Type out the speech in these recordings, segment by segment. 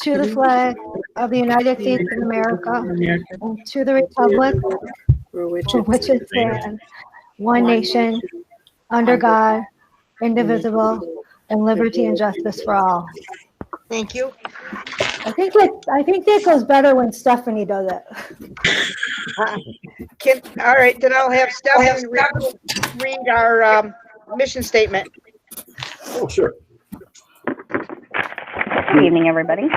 to the flag of the United States of America, and to the republic for which it stands, one nation, under God, indivisible, and liberty and justice for all. Thank you. I think that goes better when Stephanie does it. All right, then I'll have Stephanie read our mission statement. Oh, sure. Good evening, everybody.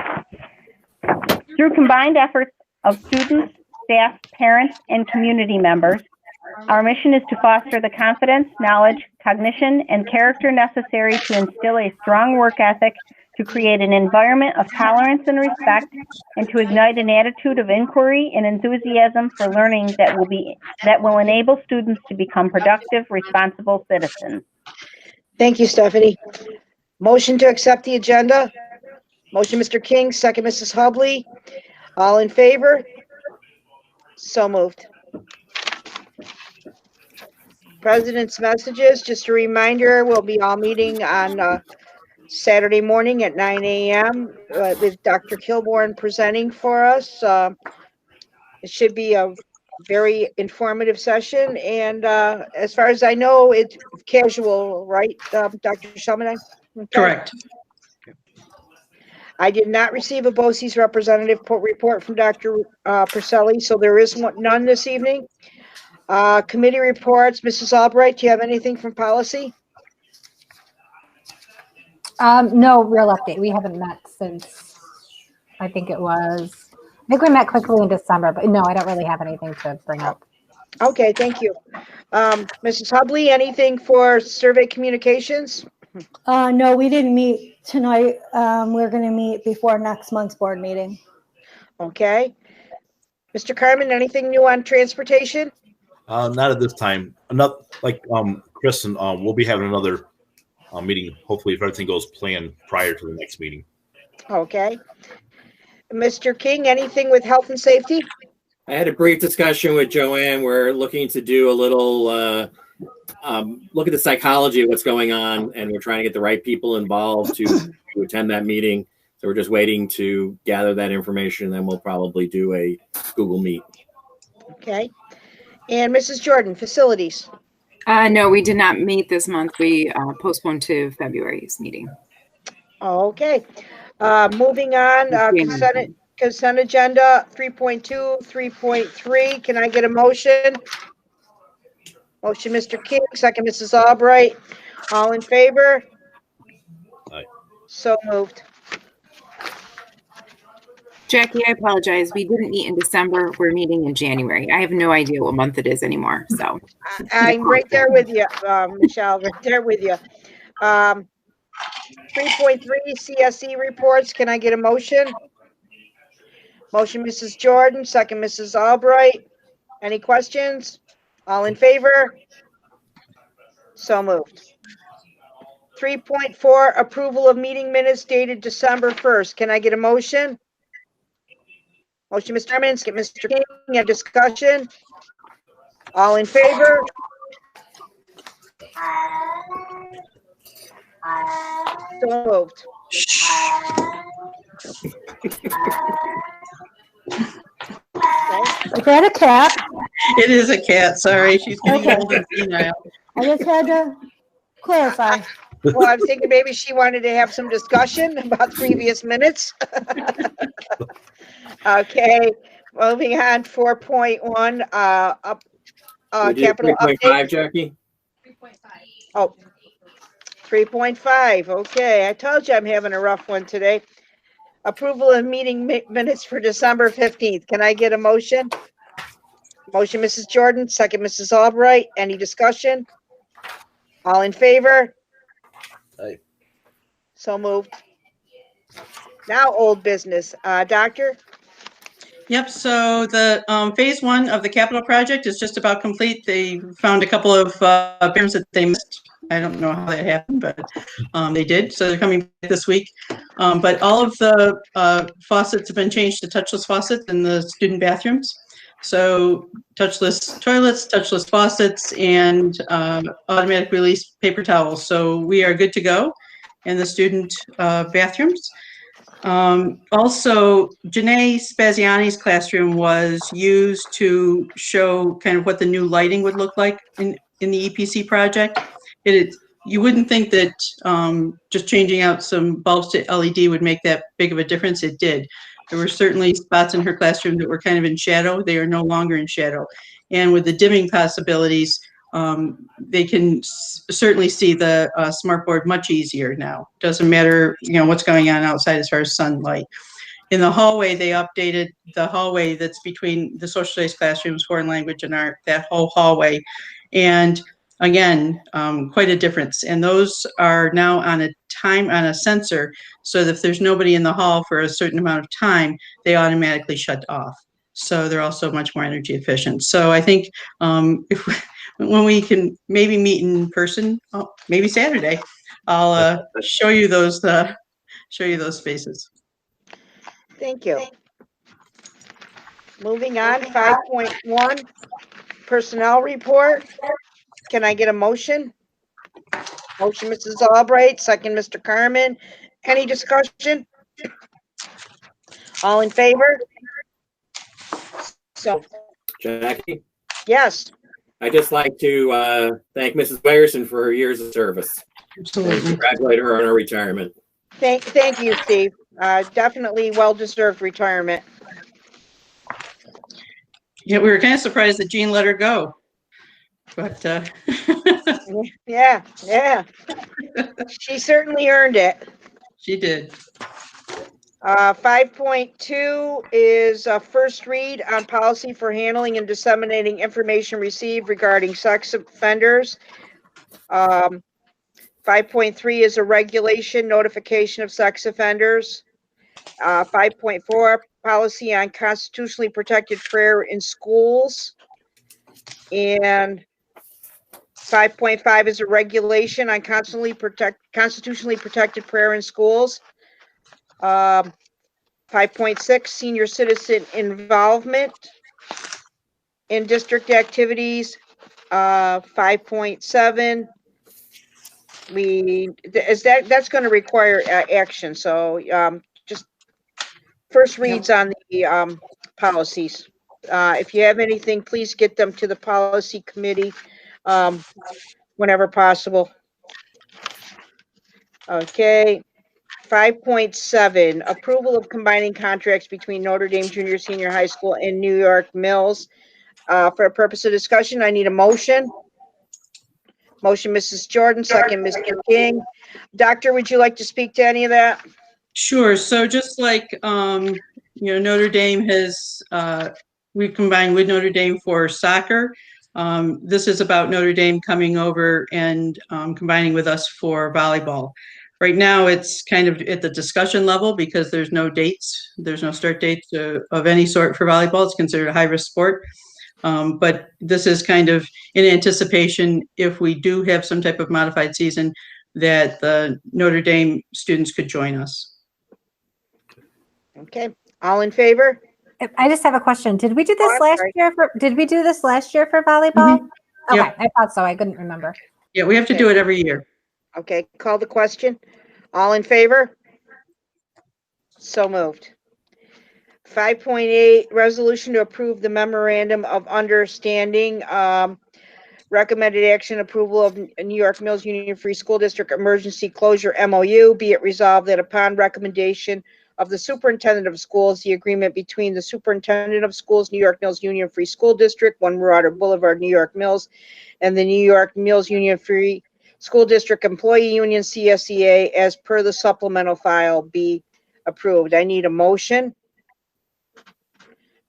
Through combined efforts of students, staff, parents, and community members, our mission is to foster the confidence, knowledge, cognition, and character necessary to instill a strong work ethic, to create an environment of tolerance and respect, and to ignite an attitude of inquiry and enthusiasm for learning that will enable students to become productive, responsible citizens. Thank you, Stephanie. Motion to accept the agenda. Motion, Mr. King, second, Mrs. Hubley. All in favor? So moved. President's messages, just a reminder, we'll be all meeting on Saturday morning at 9 a.m. With Dr. Kilborn presenting for us. It should be a very informative session, and as far as I know, it's casual, right, Dr. Shelman? Okay. Correct. I did not receive a BOCES representative report from Dr. Purcelli, so there is none this evening. Committee reports, Mrs. Albright, do you have anything from policy? No real update. We haven't met since, I think we met quickly in December, but no, I don't really have anything to bring up. Okay, thank you. Mrs. Hubley, anything for survey communications? No, we didn't meet tonight. We're going to meet before next month's board meeting. Okay. Mr. Carmen, anything new on transportation? Not at this time. Not like Chris, and we'll be having another meeting, hopefully, if everything goes planned prior to the next meeting. Okay. Mr. King, anything with health and safety? I had a brief discussion with Joanne. We're looking to do a little look at the psychology of what's going on, and we're trying to get the right people involved to attend that meeting. So we're just waiting to gather that information, and then we'll probably do a Google Meet. Okay. And Mrs. Jordan, facilities? No, we did not meet this month. We postponed to February's meeting. Okay. Moving on, consent agenda 3.2, 3.3. Can I get a motion? Motion, Mr. King, second, Mrs. Albright. All in favor? Aye. So moved. Jackie, I apologize. We didn't meet in December. We're meeting in January. I have no idea what month it is anymore. So I'm right there with you, Michelle, right there with you. 3.3 CSE reports. Can I get a motion? Motion, Mrs. Jordan, second, Mrs. Albright. Any questions? All in favor? So moved. 3.4 approval of meeting minutes dated December 1st. Can I get a motion? Motion, Mr. Chairman, skip Mr. King. Any discussion? All in favor? So moved. Is that a cat? It is a cat. Sorry, she's getting old and senile. I just had to clarify. Well, I was thinking maybe she wanted to have some discussion about previous minutes. Okay, moving on, 4.1, capital 3.5, update. Jackie? 3.5. Oh, 3.5, okay. I told you I'm having a rough one today. Approval of meeting minutes for December 15th. Can I get a motion? Motion, Mrs. Jordan, second, Mrs. Albright. Any discussion? All in favor? Aye. So moved. Now, old business. Doctor? Yep, so the phase 1 of the capital project is just about complete. They found a couple of items that they missed. I don't know how that happened, but they did. So they're coming back this week. But all of the faucets have been changed to touchless faucets in the student bathrooms. So touchless toilets, touchless faucets, and automatic release paper towels. So we are good to go in the student bathrooms. Also, Janae Spaziani's classroom was used to show kind of what the new lighting would look like in the EPC project. You wouldn't think that just changing out some bulbs to LED would make that big of a difference. It did. There were certainly spots in her classroom that were kind of in shadow. They are no longer in shadow. And with the dimming possibilities, they can certainly see the smartboard much easier now. Doesn't matter, what's going on outside as far as sunlight. In the hallway, they updated the hallway that's between the social studies classrooms, foreign language and art, that whole hallway. And again, quite a difference. And those are now on a sensor, so that if there's nobody in the hall for a certain amount of time, they automatically shut off. So they're also much more energy efficient. So I think when we can maybe meet in person, maybe Saturday, I'll show you those spaces. Thank you. Moving on, 5.1, personnel report. Can I get a motion? Motion, Mrs. Albright, second, Mr. Carmen. Any discussion? All in favor? So, Jackie, yes, I'd just like to thank Mrs. Weyerson for her years of service. And Absolutely. congratulate her on her retirement. thank you, Steve. Definitely well-deserved retirement. Yeah, we were kind of surprised that Jean let her go, but Yeah. She certainly earned it. she did. 5.2 is a first read on policy for handling and disseminating information received regarding sex offenders. 5.3 is a regulation notification of sex offenders. 5.4, policy on constitutionally protected prayer in schools. And 5.5 is a regulation on constitutionally protected prayer in schools. 5.6, senior citizen involvement in district activities. 5.7, that's going to require action. So just first reads on the policies. If you have anything, please get them to the policy committee whenever possible. Okay. 5.7, approval of combining contracts between Notre Dame Junior Senior High School and New York Mills. For a purpose of discussion, I need a motion. Motion, Mrs. Jordan, second, Mr. King. Doctor, would you like to speak to any of that? Sure. So just like, Notre Dame has, we've combined with Notre Dame for soccer. This is about Notre Dame coming over and combining with us for volleyball. Right now, it's kind of at the discussion level because there's no dates. There's no start dates of any sort for volleyball. It's considered a high-risk sport. But this is kind of in anticipation, if we do have some type of modified season, that the Notre Dame students could join us. Okay, all in favor? I just have a question. Did we do this I'm last sorry. year? Did we do this last year for volleyball? Mm-hmm. Okay, Yep. I thought so. I couldn't remember. Yeah, we have to do it every year. Okay, call the question. All in favor? So moved. 5.8, resolution to approve the memorandum of understanding. Recommended action approval of New York Mills Union Free School District emergency closure MOU. Be it resolved that upon recommendation of the superintendent of schools, the agreement between the superintendent of schools, New York Mills Union Free School District, 1 Marauder Boulevard, New York Mills, and the New York Mills Union Free School District Employee Union, CSEA, as per the supplemental file, be approved. I need a motion.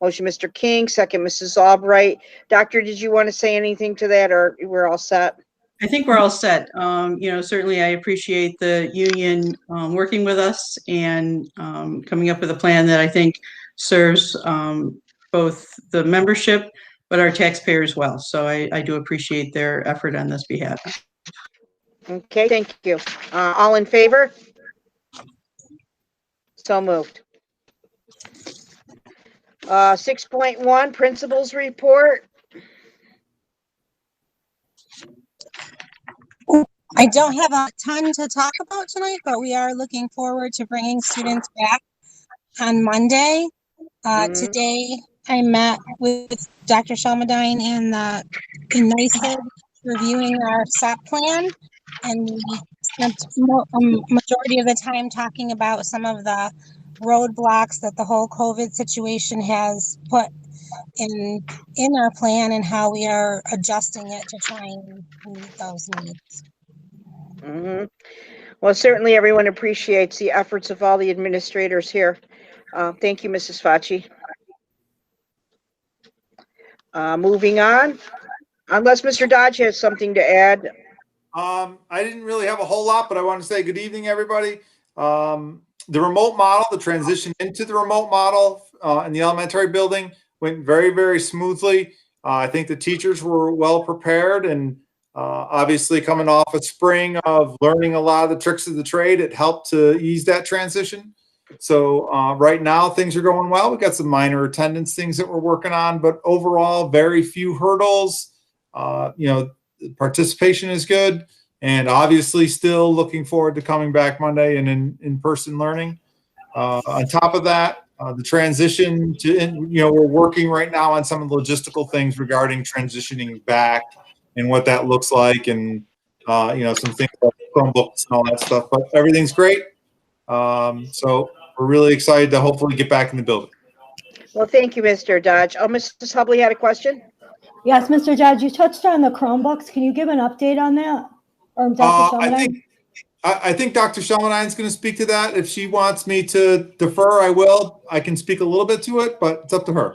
Motion, Mr. King, second, Mrs. Albright. Doctor, did you want to say anything to that, or we're all set? I think we're all set. Certainly I appreciate the union working with us and coming up with a plan that I think serves both the membership, but our taxpayers well. So I do appreciate their effort on this behalf. Okay, thank you. All in favor? So moved. 6.1, principals report. I don't have a ton to talk about tonight, but we are looking forward to bringing students back on Monday. Today, I met with Dr. Shelmadine and in NICED reviewing our SEP plan, and we spent majority of the time talking about some of the roadblocks that the whole COVID situation has put in our plan and how we are adjusting it to try and meet those needs. Well, certainly everyone appreciates the efforts of all the administrators here. Thank you, Mrs. Facci. Moving on, unless Mr. Dodge has something to add. I didn't really have a whole lot, but I want to say good evening, everybody. The remote model, the transition into the remote model in the elementary building went very, very smoothly. I think the teachers were well prepared, and obviously coming off a spring of learning a lot of the tricks of the trade, it helped to ease that transition. So right now things are going well. We got some minor attendance things that we're working on, but overall very few hurdles. Participation is good, and obviously still looking forward to coming back Monday and in-person learning. On top of that, the transition to, we're working right now on some of the logistical things regarding transitioning back and what that looks like, and some things like Chromebooks and all that stuff, but everything's great. So we're really excited to hopefully get back in the building. Well, thank you, Mr. Dodge. Oh, Mrs. Hubley had a question? Yes, Mr. Dodge, you touched on the Chromebooks. Can you give an update on that? Or Dr. I think Dr. Shelmadine is going to speak to that. If she wants me to defer, I will. I can speak a little bit to it, but it's up to her.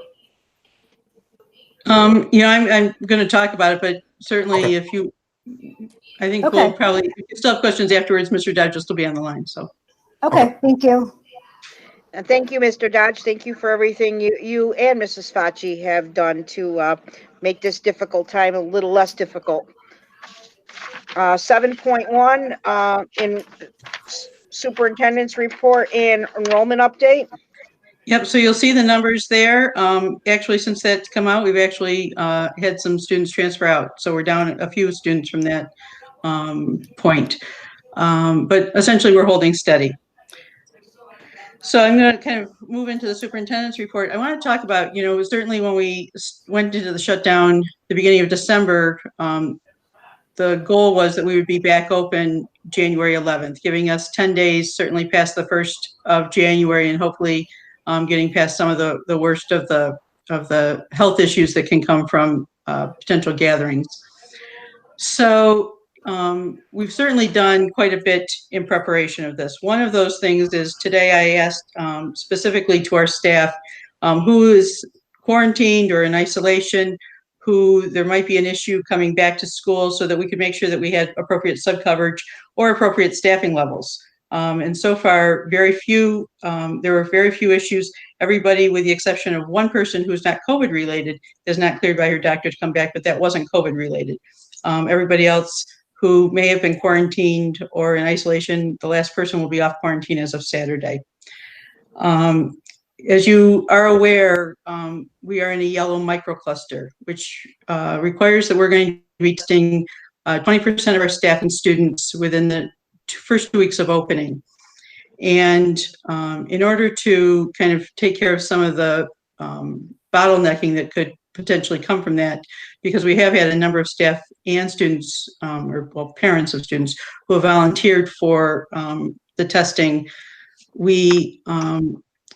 I'm going to talk about it, but certainly Okay. I think we'll probably, if you still have questions afterwards, Mr. Dodge will still be on the line, so. Okay, thank you. And thank you, Mr. Dodge. Thank you for everything you and Mrs. Facci have done to make this difficult time a little less difficult. 7.1 in superintendent's report and enrollment update. Yep, so you'll see the numbers there. Actually, since that's come out, we've actually had some students transfer out. So we're down a few students from that point. But essentially, we're holding steady. So I'm going to kind of move into the superintendent's report. I want to talk about, certainly when we went into the shutdown the beginning of December, the goal was that we would be back open January 11th, giving us 10 days, certainly past the 1st of January, and hopefully getting past some of the worst of the health issues that can come from potential gatherings. So we've certainly done quite a bit in preparation of this. One of those things is today I asked specifically to our staff who is quarantined or in isolation, who there might be an issue coming back to school, so that we could make sure that we had appropriate sub-coverage or appropriate staffing levels. And so far, there were very few issues. Everybody, with the exception of one person who's not COVID related, is not cleared by her doctor to come back, but that wasn't COVID related. Everybody else who may have been quarantined or in isolation, the last person will be off quarantine as of Saturday. As you are aware, we are in a yellow microcluster, which requires that we're going to be testing 20% of our staff and students within the first 2 weeks of opening. And in order to kind of take care of some of the bottlenecking that could potentially come from that, because we have had a number of staff and students, parents of students, who have volunteered for the testing, we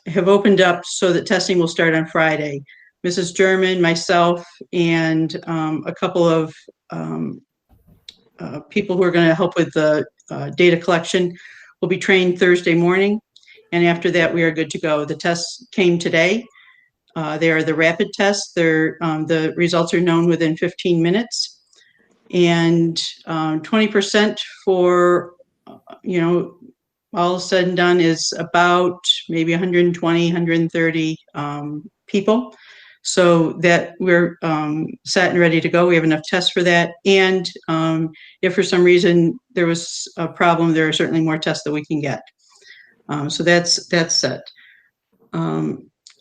have opened up so that testing will start on Friday. Mrs. German, myself, and a couple of people who are going to help with the data collection will be trained Thursday morning. And after that, we are good to go. The tests came today. They are the rapid tests. The results are known within 15 minutes. And 20% for, all said and done is about maybe 120, 130 people. So that we're set and ready to go. We have enough tests for that. And if for some reason there was a problem, there are certainly more tests that we can get. So that's set.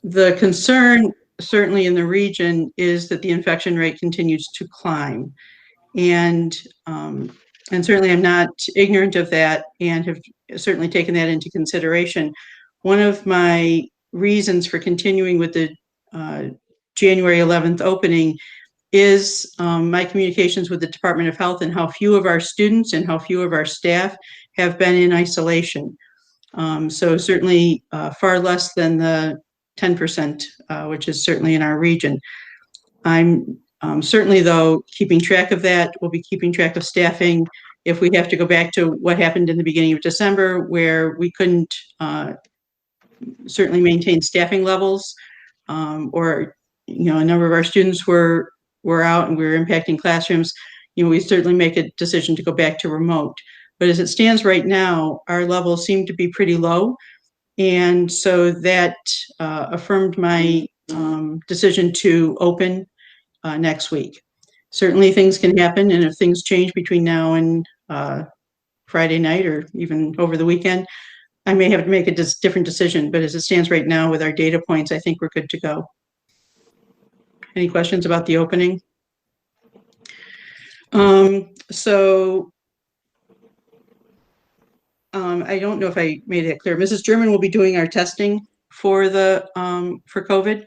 The concern certainly in the region is that the infection rate continues to climb. And and certainly I'm not ignorant of that and have certainly taken that into consideration. One of my reasons for continuing with the January 11th opening is my communications with the Department of Health and how few of our students and how few of our staff have been in isolation. So certainly far less than the 10%, which is certainly in our region. I'm certainly, though, keeping track of that. We'll be keeping track of staffing. If we have to go back to what happened in the beginning of December, where we couldn't certainly maintain staffing levels, or a number of our students were out and we were impacting classrooms, we certainly make a decision to go back to remote. But as it stands right now, our levels seem to be pretty low. And so that affirmed my decision to open next week. Certainly things can happen, and if things change between now and Friday night or even over the weekend, I may have to make a different decision. But as it stands right now with our data points, I think we're good to go. Any questions about the opening? I don't know if I made it clear. Mrs. German will be doing our testing for for COVID.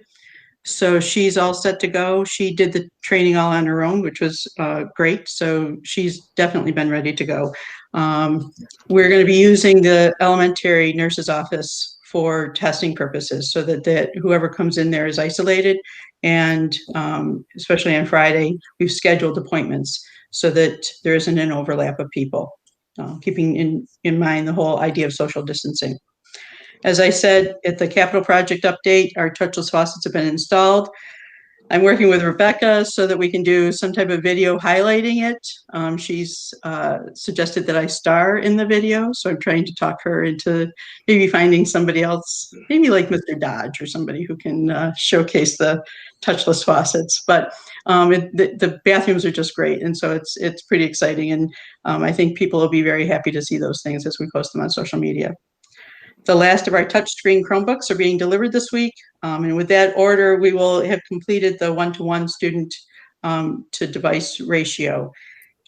So she's all set to go. She did the training all on her own, which was great. So she's definitely been ready to go. We're going to be using the elementary nurse's office for testing purposes so that whoever comes in there is isolated. And especially on Friday, we've scheduled appointments so that there isn't an overlap of people, keeping in mind the whole idea of social distancing. As I said at the capital project update, our touchless faucets have been installed. I'm working with Rebecca so that we can do some type of video highlighting it. She's suggested that I star in the video, so I'm trying to talk her into maybe finding somebody else, maybe like Mr. Dodge or somebody who can showcase the touchless faucets. But the bathrooms are just great, and so it's pretty exciting, and I think people will be very happy to see those things as we post them on social media. The last of our touchscreen Chromebooks are being delivered this week. And with that order, we will have completed the one-to-one student to device ratio.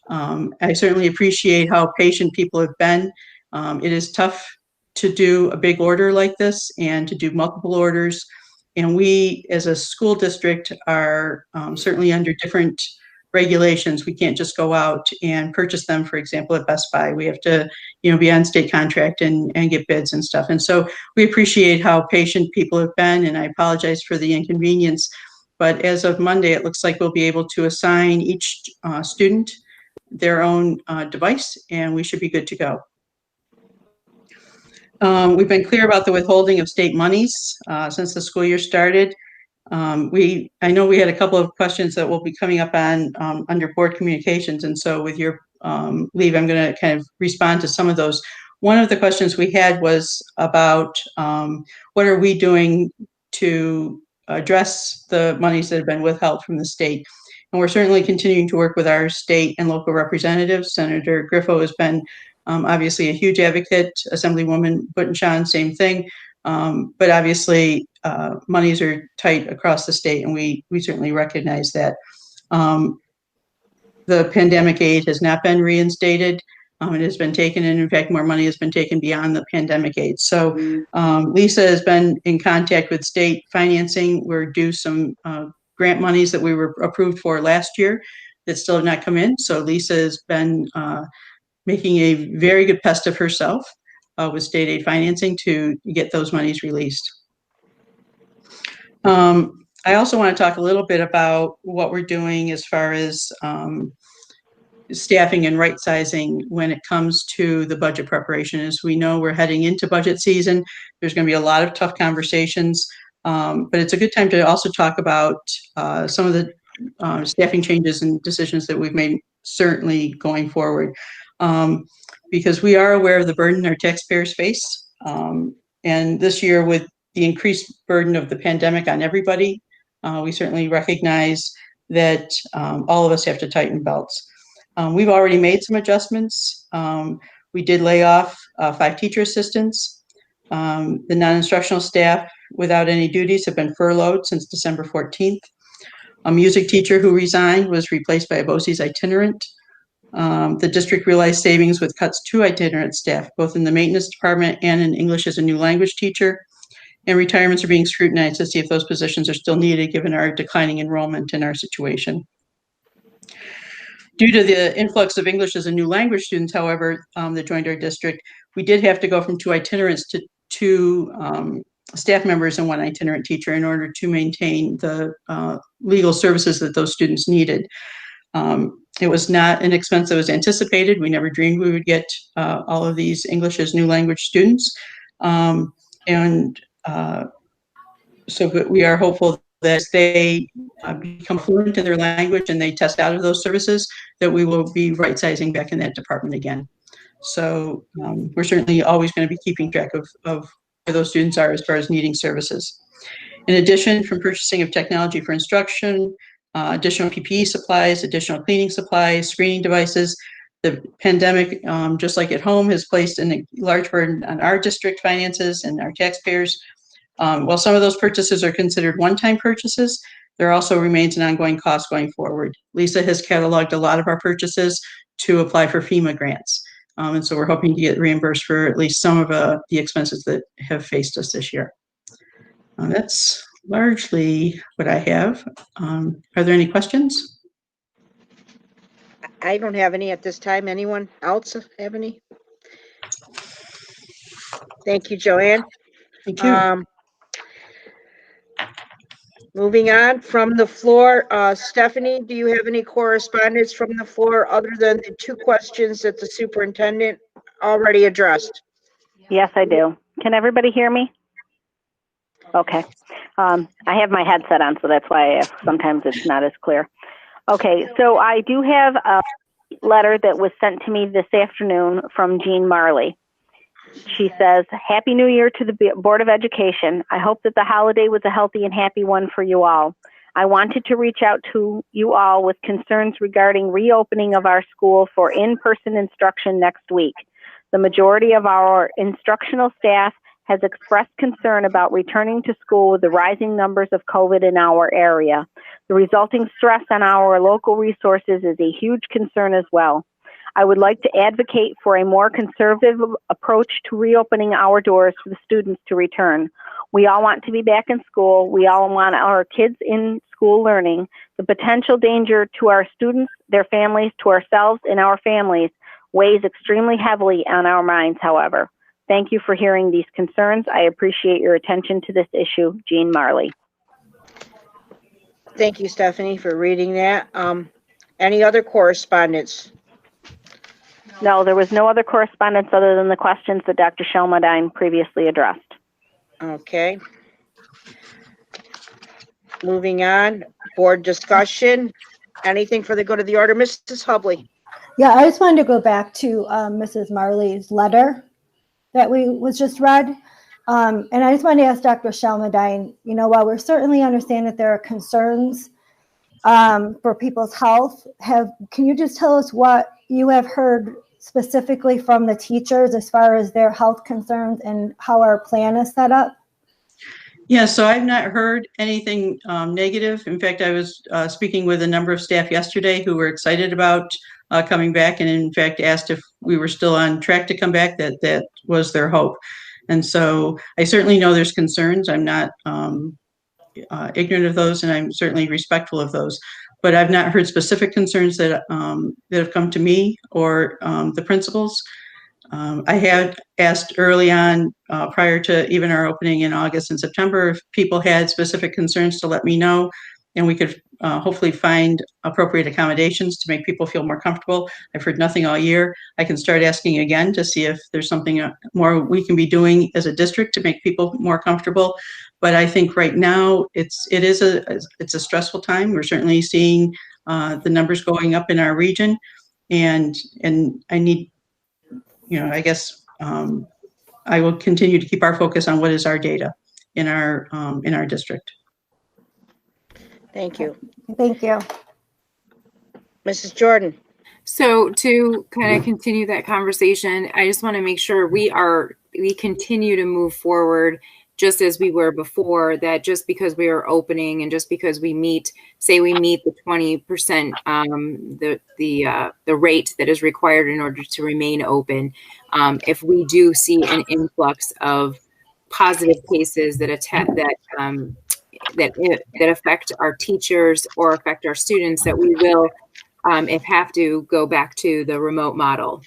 I certainly appreciate how patient people have been. It is tough to do a big order like this and to do multiple orders. And we, as a school district, are certainly under different regulations. We can't just go out and purchase them, for example, at Best Buy. We have to, be on state contract and get bids and stuff. And so we appreciate how patient people have been, and I apologize for the inconvenience. But as of Monday, it looks like we'll be able to assign each student their own device, and we should be good to go. We've been clear about the withholding of state monies since the school year started. I know we had a couple of questions that will be coming up on under board communications, and so with your leave, I'm going to kind of respond to some of those. One of the questions we had was about what are we doing to address the monies that have been withheld from the state. And we're certainly continuing to work with our state and local representatives. Senator Griffo has been obviously a huge advocate, Assemblywoman Buttinshaw, same thing. But obviously, monies are tight across the state, and we certainly recognize that. The pandemic aid has not been reinstated. It has been taken, and in fact, more money has been taken beyond the pandemic aid. So Lisa has been in contact with state financing. We're due some grant monies that we were approved for last year that still have not come in. So Lisa has been making a very good pest of herself with state aid financing to get those monies released. I also want to talk a little bit about what we're doing as far as staffing and right sizing when it comes to the budget preparation. As we know, we're heading into budget season. There's going to be a lot of tough conversations, but it's a good time to also talk about some of the staffing changes and decisions that we've made, certainly going forward. Because we are aware of the burden our taxpayers face. And this year, with the increased burden of the pandemic on everybody, we certainly recognize that all of us have to tighten belts. We've already made some adjustments. We did lay off 5 teacher assistants. The non-instructional staff without any duties have been furloughed since December 14th. A music teacher who resigned was replaced by a BOCES itinerant. The district realized savings with cuts to itinerant staff, both in the maintenance department and in English as a new language teacher. And retirements are being scrutinized to see if those positions are still needed given our declining enrollment in our situation. Due to the influx of English as a new language students, however, that joined our district, we did have to go from 2 itinerants to 2 staff members and 1 itinerant teacher in order to maintain the legal services that those students needed. It was not an expense that was anticipated. We never dreamed we would get all of these English as new language students. So we are hopeful that they become fluent in their language and they test out of those services, that we will be right-sizing back in that department again. So we're certainly always going to be keeping track of where those students are as far as needing services. In addition, from purchasing of technology for instruction, additional PPE supplies, additional cleaning supplies, screening devices, the pandemic, just like at home, has placed a large burden on our district finances and our taxpayers. While some of those purchases are considered one-time purchases, there also remains an ongoing cost going forward. Lisa has cataloged a lot of our purchases to apply for FEMA grants. And so we're hoping to get reimbursed for at least some of the expenses that have faced us this year. That's largely what I have. Are there any questions? I don't have any at this time. Anyone else have any? Thank you, Joanne. Thank you. Moving on from the floor, Stephanie, do you have any correspondence from the floor other than the 2 questions that the superintendent already addressed? Yes, I do. Can everybody hear me? Okay. I have my headset on, so that's why sometimes it's not as clear. Okay, so I do have a letter that was sent to me this afternoon from Jean Marley. She says, "Happy New Year to the Board of Education. I hope that the holiday was a healthy and happy one for you all. I wanted to reach out to you all with concerns regarding reopening of our school for in-person instruction next week. The majority of our instructional staff has expressed concern about returning to school with the rising numbers of COVID in our area. The resulting stress on our local resources is a huge concern as well. I would like to advocate for a more conservative approach to reopening our doors for the students to return. We all want to be back in school. We all want our kids in school learning. The potential danger to our students, their families, to ourselves and our families weighs extremely heavily on our minds, however. Thank you for hearing these concerns. I appreciate your attention to this issue. Jean Marley." Thank you, Stephanie, for reading that. Any other correspondence? No, there was no other correspondence other than the questions that Dr. Shelmadine previously addressed. Okay. Moving on, board discussion. Anything for the good of the order? Mrs. Hubley. Yeah, I just wanted to go back to Mrs. Marley's letter that was just read. And I just wanted to ask Dr. Shelmadine, while we certainly understand that there are concerns for people's health, can you just tell us what you have heard specifically from the teachers as far as their health concerns and how our plan is set up? Yeah, so I've not heard anything negative. In fact, I was speaking with a number of staff yesterday who were excited about coming back, and in fact asked if we were still on track to come back. That was their hope. And so I certainly know there's concerns. I'm not ignorant of those, and I'm certainly respectful of those. But I've not heard specific concerns that have come to me or the principals. I had asked early on, prior to even our opening in August and September, if people had specific concerns to let me know, and we could hopefully find appropriate accommodations to make people feel more comfortable. I've heard nothing all year. I can start asking again to see if there's something more we can be doing as a district to make people more comfortable. But I think right now it's a stressful time. We're certainly seeing the numbers going up in our region, and I need, I guess I will continue to keep our focus on what is our data in our district. Thank you. Thank you. Mrs. Jordan. So to kind of continue that conversation, I just want to make sure we continue to move forward just as we were before, that just because we are opening and just because we meet, say we meet the 20%, the rate that is required in order to remain open, if we do see an influx of positive cases that affect our teachers or affect our students, that we will, if have to, go back to the remote model.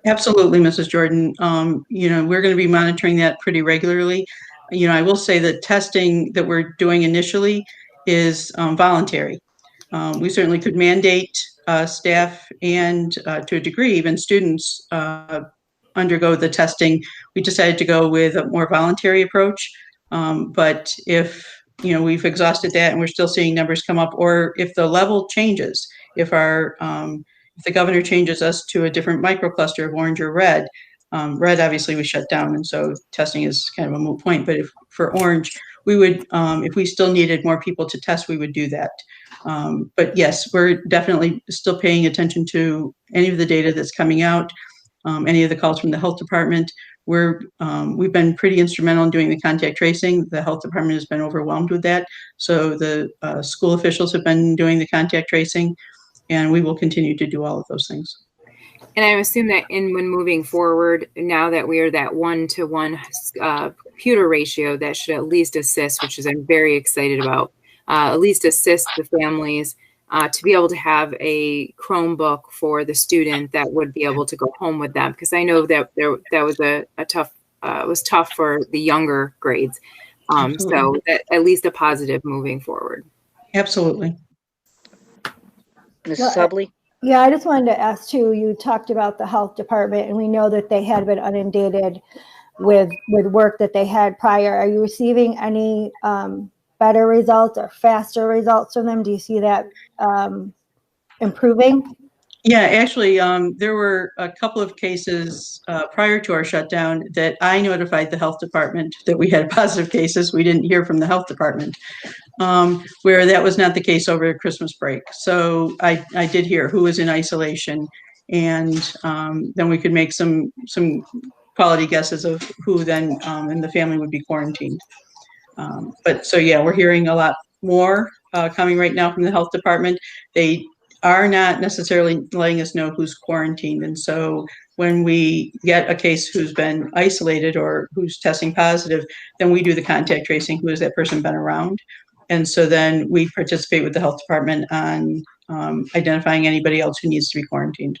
Absolutely, Mrs. Jordan. We're going to be monitoring that pretty regularly. I will say that testing that we're doing initially is voluntary. We certainly could mandate staff and to a degree, even students undergo the testing. We decided to go with a more voluntary approach. But if, we've exhausted that and we're still seeing numbers come up, or if the level changes, if the governor changes us to a different microcluster of orange or red, red obviously was shut down, and so testing is kind of a moot point. But if for orange, we would, if we still needed more people to test, we would do that. But yes, we're definitely still paying attention to any of the data that's coming out, any of the calls from the health department. We've been pretty instrumental in doing the contact tracing. The health department has been overwhelmed with that. So the school officials have been doing the contact tracing, and we will continue to do all of those things. And I assume that when moving forward, now that we are that 1-to-1 computer ratio, that should at least assist, which is I'm very excited about, at least assist the families to be able to have a Chromebook for the student that would be able to go home with them. Because I know that that was it was tough for the younger grades. So that, at least a positive moving forward. Absolutely. Mrs. Hubley? Yeah, I just wanted to ask too, you talked about the health department, and we know that they had been inundated with work that they had prior. Are you receiving any better results or faster results from them? Do you see that improving? Yeah, actually, there were a couple of cases prior to our shutdown that I notified the health department that we had positive cases. We didn't hear from the health department, where that was not the case over Christmas break. So I did hear who was in isolation, and then we could make some quality guesses of who then in the family would be quarantined. But so yeah, we're hearing a lot more coming right now from the health department. They are not necessarily letting us know who's quarantined. And so when we get a case who's been isolated or who's testing positive, then we do the contact tracing. Who has that person been around? And so then we participate with the health department on identifying anybody else who needs to be quarantined.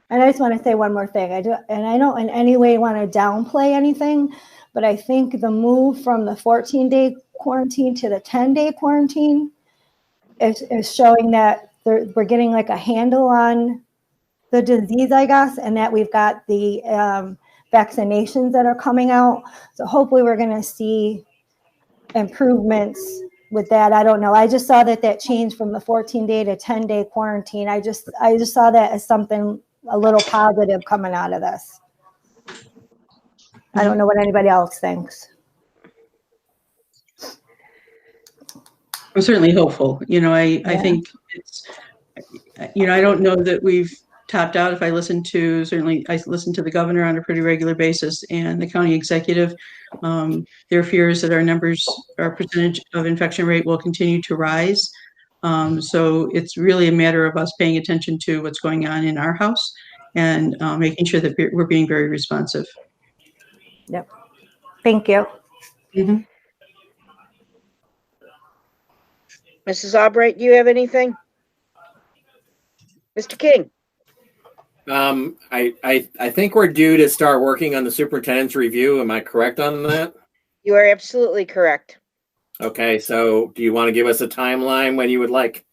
And I just want to say one more thing. I don't in any way want to downplay anything, but I think the move from the 14-day quarantine to the 10-day quarantine is showing that we're getting like a handle on the disease, I guess, and that we've got the vaccinations that are coming out. So hopefully we're going to see improvements with that. I don't know. I just saw that changed from the 14-day to 10-day quarantine. I just saw that as something a little positive coming out of this. I don't know what anybody else thinks. I'm certainly hopeful. I think it's, I don't know that we've topped out. If I listen to the governor on a pretty regular basis and the county executive, their fears that our percentage of infection rate will continue to rise. So it's really a matter of us paying attention to what's going on in our house and making sure that we're being very responsive. Yep. Thank you. Mm-hmm. Mrs. Albright, do you have anything? Mr. King? I think we're due to start working on the superintendent's review. Am I correct on that? You are absolutely correct. Okay, so do you want to give us a timeline when you would like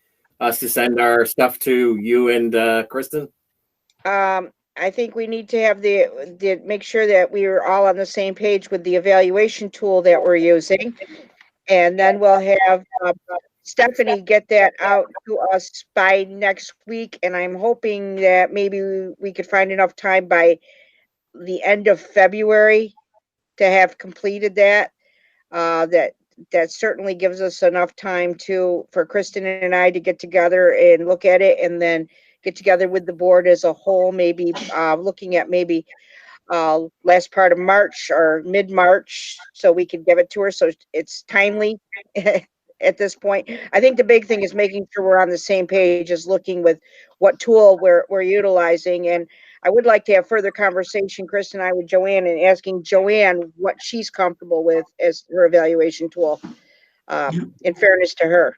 us to send our stuff to you and Kristen? I think we need to have the make sure that we are all on the same page with the evaluation tool that we're using. And then we'll have Stephanie get that out to us by next week. And I'm hoping that maybe we could find enough time by the end of February to have completed that. That certainly gives us enough time for Kristen and I to get together and look at it, and then get together with the board as a whole, maybe looking at maybe last part of March or mid-March, so we could give it to her. So it's timely at this point. I think the big thing is making sure we're on the same page as looking with what tool we're utilizing. And I would like to have further conversation, Chris and I, with Joanne, and asking Joanne what she's comfortable with as her evaluation tool, in fairness to her.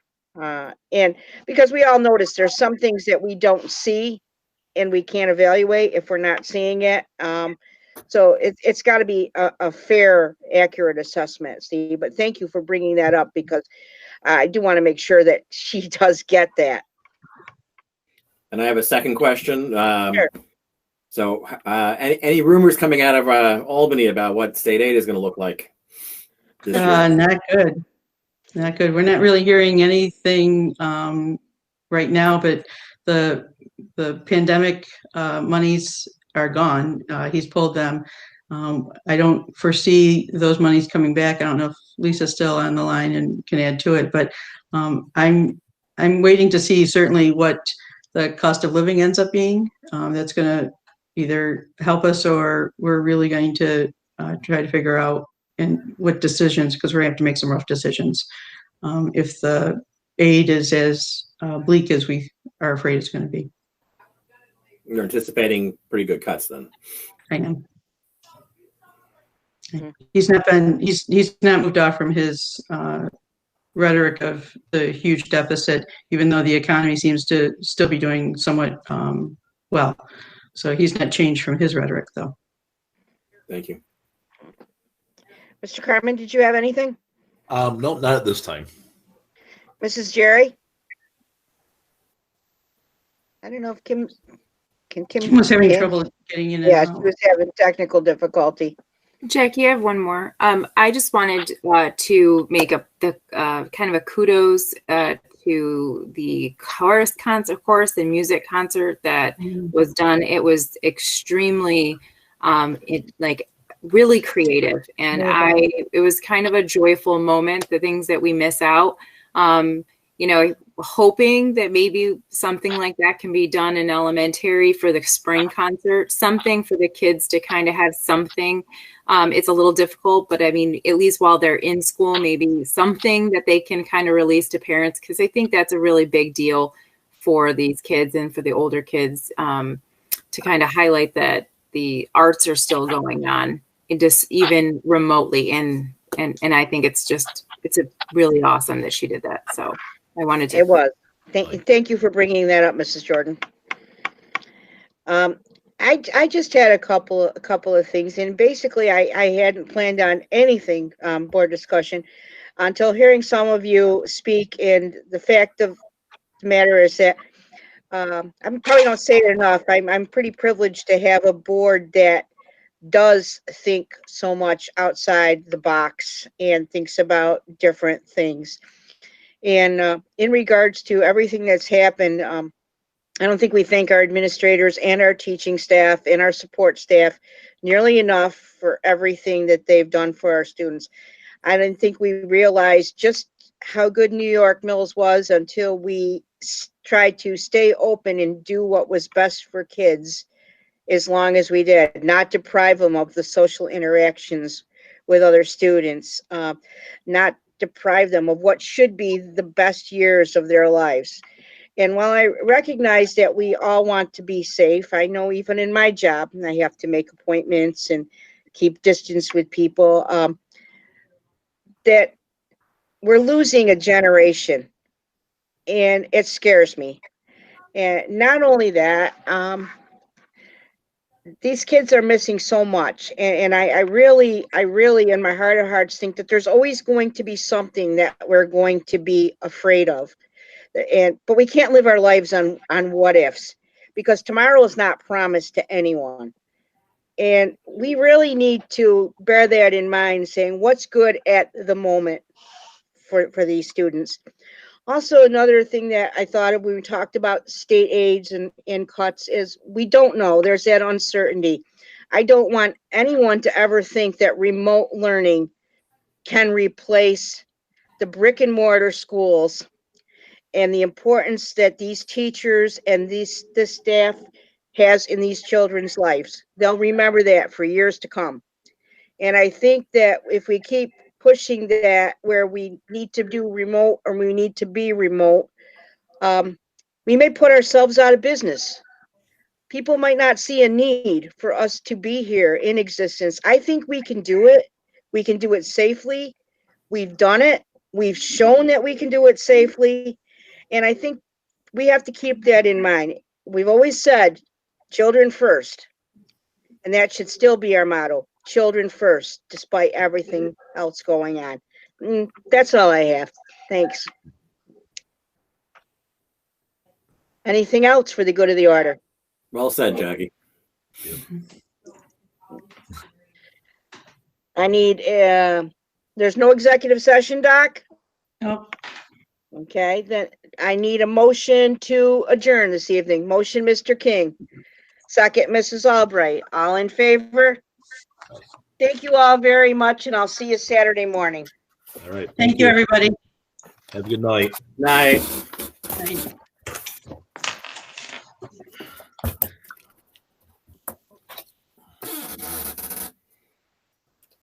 And because we all notice there's some things that we don't see and we can't evaluate if we're not seeing it. So it's got to be a fair, accurate assessment, Steve. But thank you for bringing that up, because I do want to make sure that she does get that. And I have a second question. Sure. So any rumors coming out of Albany about what state aid is going to look like this year? Not good. Not good. We're not really hearing anything right now, but the pandemic monies are gone. He's pulled them. I don't foresee those monies coming back. I don't know if Lisa's still on the line and can add to it, but I'm waiting to see certainly what the cost of living ends up being. That's going to either help us, or we're really going to try to figure out and what decisions, because we're going to have to make some rough decisions if the aid is as bleak as we are afraid it's going to be. You're anticipating pretty good cuts then. I know. He's not moved off from his rhetoric of the huge deficit, even though the economy seems to still be doing somewhat well. So he's not changed from his rhetoric, though. Thank you. Mr. Carmen, did you have anything? No, not at this time. Mrs. Jerry? I don't know if Kim was having trouble getting in. Yeah, she was having technical difficulty. Jackie, I have one more. I just wanted to make the kind of a kudos to the chorus and music concert that was done. It was extremely, really creative, and it was kind of a joyful moment. The things that we miss out, hoping that maybe something like that can be done in elementary for the spring concert, something for the kids to kind of have something. It's a little difficult, but I mean, at least while they're in school, maybe something that they can kind of release to parents, because I think that's a really big deal for these kids and for the older kids, to kind of highlight that the arts are still going on, even remotely. And I think it's a really awesome that she did that. So I wanted to. It was. Thank you for bringing that up, Mrs. Jordan. I just had a couple of things, and basically I hadn't planned on anything board discussion until hearing some of you speak. And the fact of the matter is that I probably don't say it enough. I'm pretty privileged to have a board that does think so much outside the box and thinks about different things. And in regards to everything that's happened, I don't think we thank our administrators and our teaching staff and our support staff nearly enough for everything that they've done for our students. I didn't think we realized just how good New York Mills was until we tried to stay open and do what was best for kids as long as we did, not deprive them of the social interactions with other students, not deprive them of what should be the best years of their lives. And while I recognize that we all want to be safe, I know even in my job, and I have to make appointments and keep distance with people, that we're losing a generation, and it scares me. And not only that, these kids are missing so much. And I really, in my heart of hearts, think that there's always going to be something that we're going to be afraid of. But we can't live our lives on what ifs, because tomorrow is not promised to anyone. And we really need to bear that in mind, saying what's good at the moment for these students. Also, another thing that I thought of when we talked about state aids and cuts is we don't know. There's that uncertainty. I don't want anyone to ever think that remote learning can replace the brick and mortar schools and the importance that these teachers and this staff has in these children's lives. They'll remember that for years to come. And I think that if we keep pushing that where we need to do remote or we need to be remote, we may put ourselves out of business. People might not see a need for us to be here in existence. I think we can do it. We can do it safely. We've done it. We've shown that we can do it safely. And I think we have to keep that in mind. We've always said children first. And that should still be our motto. Children first, despite everything else going on. That's all I have. Thanks. Anything else for the good of the order? Well said, Jackie. I need, there's no executive session, Doc? Nope. Okay, then I need a motion to adjourn this evening. Motion, Mr. King. Second, Mrs. Albright. All in favor? Thank you all very much, and I'll see you Saturday morning. All right. Thank you, everybody. Have a good night. Night. Night.